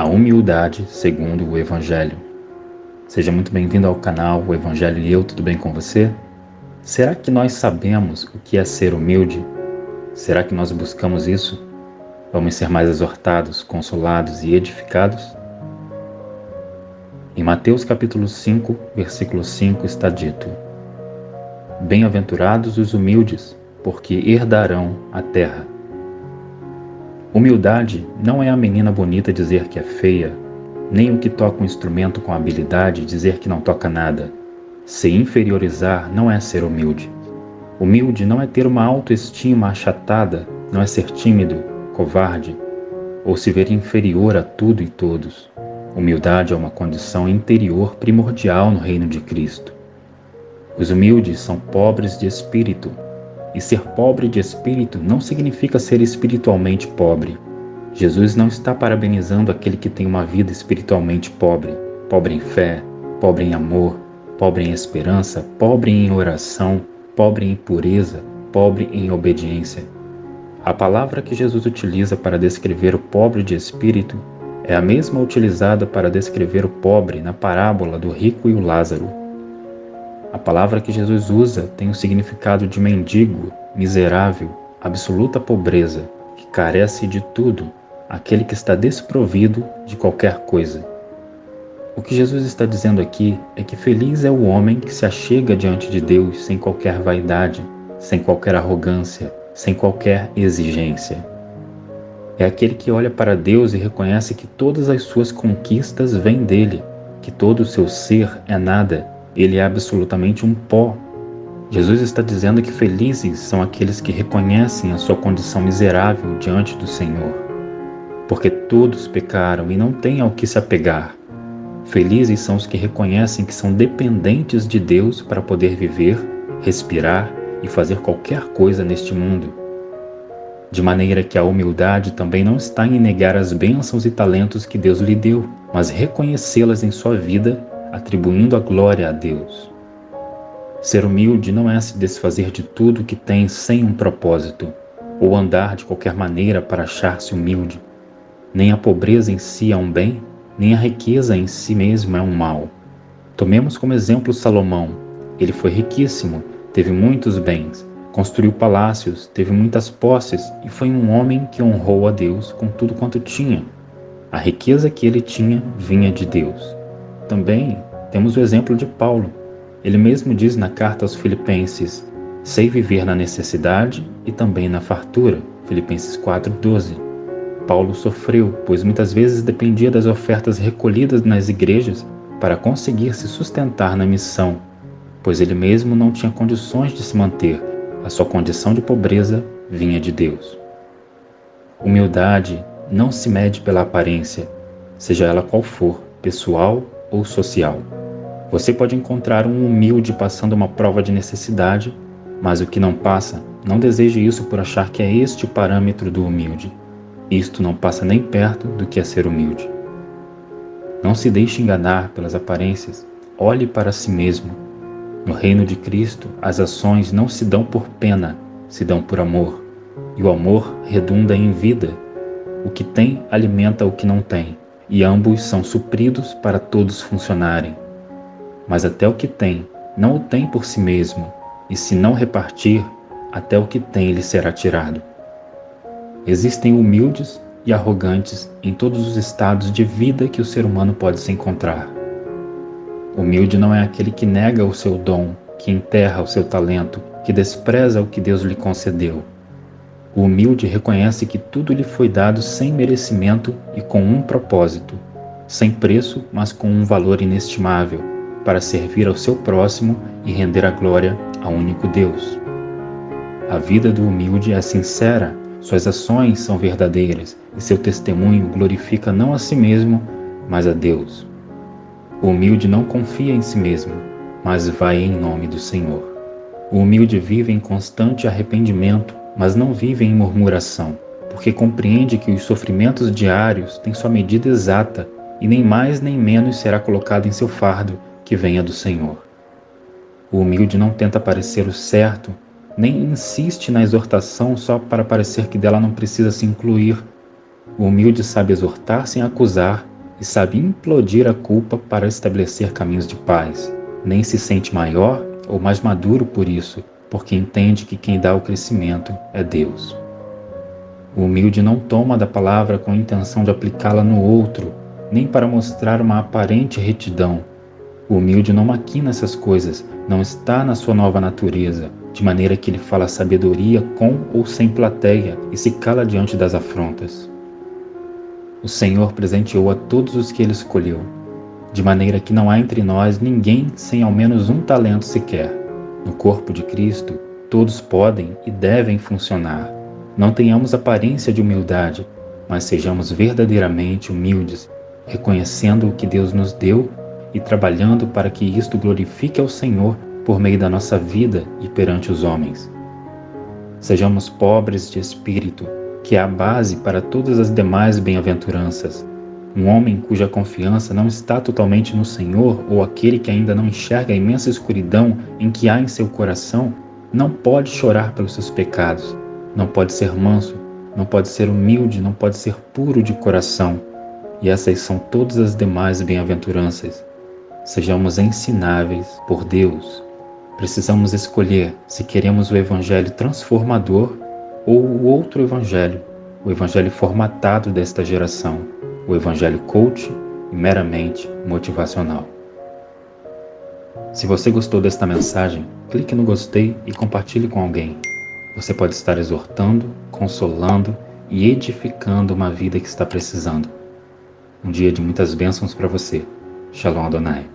A humildade segundo o Evangelho. Seja muito bem-vindo ao canal O Evangelho e Eu, tudo bem com você? Será que nós sabemos o que é ser humilde? Será que nós buscamos isso? Vamos ser mais exortados, consolados e edificados? Em Mateus capítulo 5, versículo 5 está dito: Bem-aventurados os humildes, porque herdarão a terra. Humildade não é a menina bonita dizer que é feia, nem o que toca um instrumento com habilidade dizer que não toca nada. Se inferiorizar não é ser humilde. Humilde não é ter uma autoestima achatada, não é ser tímido, covarde, ou se ver inferior a tudo e todos. Humildade é uma condição interior primordial no reino de Cristo. Os humildes são pobres de espírito, e ser pobre de espírito não significa ser espiritualmente pobre. Jesus não está parabenizando aquele que tem uma vida espiritualmente pobre, pobre em fé, pobre em amor, pobre em esperança, pobre em oração, pobre em pureza, pobre em obediência. A palavra que Jesus utiliza para descrever o pobre de espírito é a mesma utilizada para descrever o pobre na parábola do rico e o Lázaro. A palavra que Jesus usa tem o significado de mendigo, miserável, absoluta pobreza, que carece de tudo, aquele que está desprovido de qualquer coisa. O que Jesus está dizendo aqui é que feliz é o homem que se achega diante de Deus sem qualquer vaidade, sem qualquer arrogância, sem qualquer exigência. É aquele que olha para Deus e reconhece que todas as suas conquistas vêm dele, que todo o seu ser é nada. Ele é absolutamente um pó. Jesus está dizendo que felizes são aqueles que reconhecem a sua condição miserável diante do Senhor, porque todos pecaram e não têm ao que se apegar. Felizes são os que reconhecem que são dependentes de Deus para poder viver, respirar e fazer qualquer coisa neste mundo. De maneira que a humildade também não está em negar as bênçãos e talentos que Deus lhe deu, mas reconhecê-las em sua vida, atribuindo a glória a Deus. Ser humilde não é se desfazer de tudo que tem sem um propósito, ou andar de qualquer maneira para achar-se humilde. Nem a pobreza em si é um bem, nem a riqueza em si mesma é um mal. Tomemos como exemplo Salomão. Ele foi riquíssimo, teve muitos bens, construiu palácios, teve muitas posses e foi um homem que honrou a Deus com tudo quanto tinha. A riqueza que ele tinha vinha de Deus. Também temos o exemplo de Paulo. Ele mesmo diz na carta aos Filipenses: sei viver na necessidade e também na fartura. Filipenses 4:12. Paulo sofreu, pois muitas vezes dependia das ofertas recolhidas nas igrejas para conseguir se sustentar na missão, pois ele mesmo não tinha condições de se manter. A sua condição de pobreza vinha de Deus. Humildade não se mede pela aparência, seja ela qual for, pessoal ou social. Você pode encontrar um humilde passando uma prova de necessidade, mas o que não passa, não deseje isso por achar que é este o parâmetro do humilde. Isto não passa nem perto do que é ser humilde. Não se deixe enganar pelas aparências, olhe para si mesmo. No reino de Cristo, as ações não se dão por pena, se dão por amor, e o amor redunda em vida. O que tem alimenta o que não tem, e ambos são supridos para todos funcionarem. Mas até o que tem, não o tem por si mesmo, e se não repartir, até o que tem lhe será tirado. Existem humildes e arrogantes em todos os estados de vida que o ser humano pode se encontrar. Humilde não é aquele que nega o seu dom, que enterra o seu talento, que despreza o que Deus lhe concedeu. O humilde reconhece que tudo lhe foi dado sem merecimento e com um propósito, sem preço, mas com um valor inestimável, para servir ao seu próximo e render a glória ao único Deus. A vida do humilde é sincera, suas ações são verdadeiras e seu testemunho glorifica não a si mesmo, mas a Deus. O humilde não confia em si mesmo, mas vai em nome do Senhor. O humilde vive em constante arrependimento, mas não vive em murmuração, porque compreende que os sofrimentos diários têm sua medida exata e nem mais nem menos será colocado em seu fardo que venha do Senhor. O humilde não tenta parecer o certo, nem insiste na exortação só para parecer que dela não precisa se incluir. O humilde sabe exortar sem acusar e sabe implodir a culpa para estabelecer caminhos de paz. Nem se sente maior ou mais maduro por isso, porque entende que quem dá o crescimento é Deus. O humilde não toma da palavra com a intenção de aplicá-la no outro, nem para mostrar uma aparente retidão. O humilde não maquina essas coisas, não está na sua nova natureza, de maneira que ele fala sabedoria com ou sem plateia e se cala diante das afrontas. O Senhor presenteou a todos os que ele escolheu, de maneira que não há entre nós ninguém sem ao menos um talento sequer. No corpo de Cristo, todos podem e devem funcionar. Não tenhamos aparência de humildade, mas sejamos verdadeiramente humildes, reconhecendo o que Deus nos deu e trabalhando para que isto glorifique ao Senhor por meio da nossa vida e perante os homens. Sejamos pobres de espírito, que é a base para todas as demais bem-aventuranças. Um homem cuja confiança não está totalmente no Senhor, ou aquele que ainda não enxerga a imensa escuridão em que há em seu coração, não pode chorar pelos seus pecados, não pode ser manso, não pode ser humilde, não pode ser puro de coração. E essas são todas as demais bem-aventuranças. Sejamos ensináveis por Deus. Precisamos escolher se queremos o evangelho transformador ou o outro evangelho, o evangelho formatado desta geração, o evangelho coach e meramente motivacional. Se você gostou desta mensagem, clique no gostei e compartilhe com alguém. Você pode estar exortando, consolando e edificando uma vida que está precisando. Um dia de muitas bênçãos para você. Shalom Adonai.